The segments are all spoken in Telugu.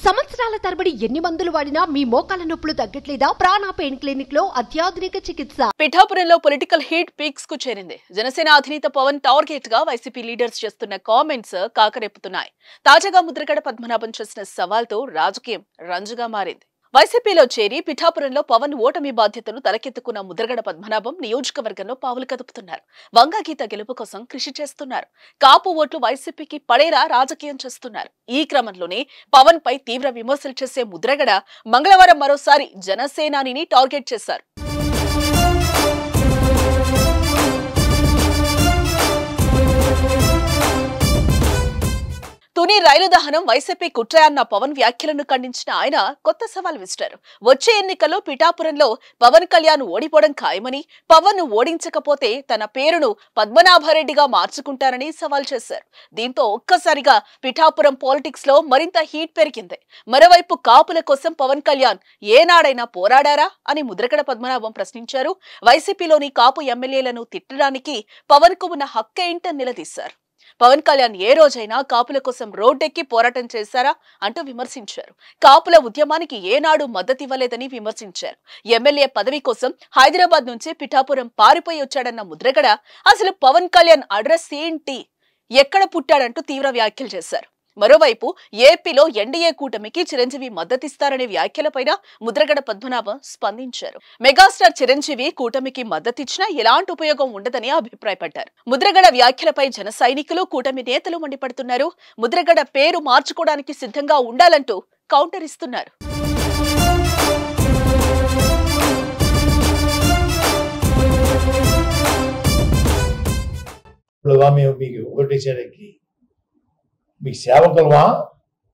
సంవత్సరాల తరబడి ఎన్ని మందులు వాడినా మీ మోకాల నొప్పులు తగ్గట్లేదా? ప్రాణ పెయిన్ క్లినిక్ లో అత్యాధునిక చికిత్స. పిఠాపురంలో పొలిటికల్ హీట్ పీక్స్ కు చేరింది. జనసేన అధినేత పవన్ టార్గెట్ గా వైసీపీ లీడర్స్ చేస్తున్న కామెంట్స్ కాకరేపుతున్నాయి. తాజాగా ముద్రగడ పద్మనాభం చేసిన సవాల్తో రాజకీయం రంజుగా మారింది. వైసీపీలో చేరి పిఠాపురంలో పవన్ ఓటమి బాధ్యతను తలకెత్తుకున్న ముద్రగడ పద్మనాభం నియోజకవర్గంలో పావులు కదుపుతున్నారు. వంగగీత గెలుపు కోసం కృషి చేస్తున్నారు. కాపు ఓట్లు వైసీపీకి పడేలా రాజకీయం చేస్తున్నారు. ఈ క్రమంలోనే పవన్ పై తీవ్ర విమర్శలు చేసే ముద్రగడ మంగళవారం మరోసారి జనసేనానిని టార్గెట్ చేశారు. తుని రైలు దహనం వైసీపీ కుట్ర అన్న పవన్ వ్యాఖ్యలను ఖండించిన ఆయన కొత్త సవాల్ విసిరారు. వచ్చే ఎన్నికల్లో పిఠాపురంలో పవన్ కళ్యాణ్ ఓడిపోవడం ఖాయమని, పవన్ ఓడించకపోతే తన పేరును పద్మనాభరెడ్డిగా మార్చుకుంటారని సవాల్ చేశారు. దీంతో ఒక్కసారిగా పిఠాపురం పాలిటిక్స్ లో మరింత హీట్ పెరిగింది. మరోవైపు కాపుల కోసం పవన్ కళ్యాణ్ ఏనాడైనా పోరాడారా అని ముద్రగడ పద్మనాభం ప్రశ్నించారు. వైసీపీలోని కాపు ఎమ్మెల్యేలను తిట్టడానికి పవన్ కు ఉన్న హక్కేంటని నిలదీశారు. పవన్ కళ్యాణ్ ఏ రోజైనా కాపుల కోసం రోడ్డెక్కి పోరాటం చేశారా అంటూ విమర్శించారు. కాపుల ఉద్యమానికి ఏనాడు మద్దతివ్వలేదని విమర్శించారు. ఎమ్మెల్యే పదవి కోసం హైదరాబాద్ నుంచి పిఠాపురం పారిపోయి వచ్చాడన్న ముద్రగడ అసలు పవన్ కళ్యాణ్ అడ్రస్ ఏంటి, ఎక్కడ పుట్టాడంటూ తీవ్ర వ్యాఖ్యలు చేశారు. మరోవైపు ఏపీలో ఎన్డీఏ కూటమికి చిరంజీవి మద్దతిస్తారనే వ్యాఖ్యలపైన ముద్రగడ పద్మనాభం స్పందించారు. మెగాస్టార్ చిరంజీవి కూటమికి మద్దతిచ్చినా ఎలాంటి ఉపయోగం ఉండదని అభిప్రాయపడ్డారు. ముద్రగడ వ్యాఖ్యలపై జన సైనికులు, కూటమి నేతలు మండిపడుతున్నారు. ముద్రగడ పేరు మార్చుకోవడానికి సిద్ధంగా ఉండాలంటూ కౌంటర్ ఇస్తున్నారు. మీ సేవకులమా,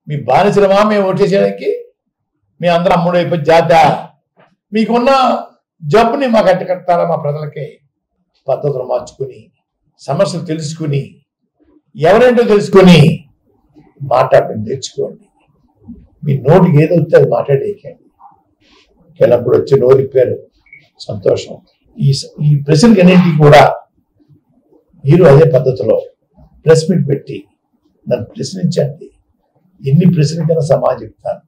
మీ బానిసలమా మేము ఓటేసేయడానికి? మీ అందరూ అమ్ముడు అయిపోయి జాత మీకున్న జబ్బుని మాకు అట్టకట్టారా? మా ప్రజలకి పద్ధతులు మార్చుకుని, సమస్యలు తెలుసుకుని, ఎవరేంటో తెలుసుకుని మాట్లాడటం నేర్చుకోండి. మీ నోటికి ఏదో వస్తే అది మాట్లాడేయకండి. వెళ్ళప్పుడు వచ్చి నోరిప్పారు, సంతోషం. ఈ ప్రశ్నకి అన్నింటికి కూడా మీరు అదే పద్ధతిలో ప్రెస్ మీట్ పెట్టి నన్ను ప్రశ్నించండి. ఎన్ని ప్రశ్నలకైనా సమాధానం చెప్తాను.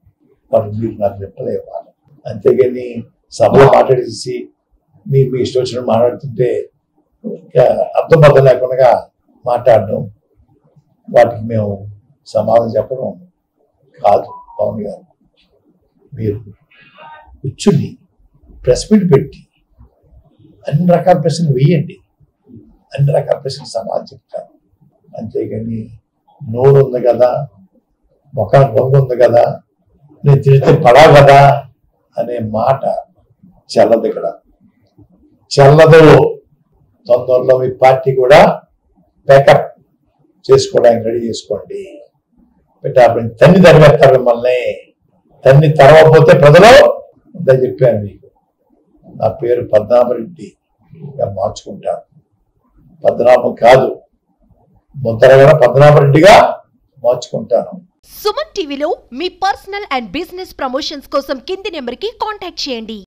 మరి మీరు నాకు రిప్లై ఇవ్వాలి. అంతేగాని సభలో మాట్లాడేసి మీ ఇష్టం వచ్చిన మాట్లాడుతుంటే అర్థం లేకుండా మాట్లాడడం, వాటికి మేము సమాధానం చెప్పడం కాదు. పవన్ గారు, మీరు కూర్చుని ప్రెస్ మీట్ పెట్టి అన్ని రకాల ప్రశ్నలు వేయండి. అన్ని రకాల ప్రశ్నలు సమాధానం చెప్తాను. అంతేగాని నోరు ఉంది కదా, ముఖానికి రంగు ఉంది కదా, నేను తిరిగితే పడా కదా అనే మాట చెల్లదు. ఇక్కడ చెల్లదు. తొందరలో మీ పార్టీ కూడా ప్యాకప్ చేసుకోవడానికి రెడీ చేసుకోండి. పెట్టాపని తన్ని తరివేస్తారు మిమ్మల్ని. తన్ని తరవకపోతే ప్రజలు అంతా చెప్పాను మీకు. నా పేరు పద్మనాభరెడ్డిగా మార్చుకుంటాను. పద్మనాభం కాదు, ముద్రగడ పద్మనాభరెడ్డిగా మార్చుకుంటాను. సుమన్ టీవీలో మీ పర్సనల్ అండ్ బిజినెస్ ప్రమోషన్స్ కోసం కింది నెంబర్కి కాంటాక్ట్ చేయండి.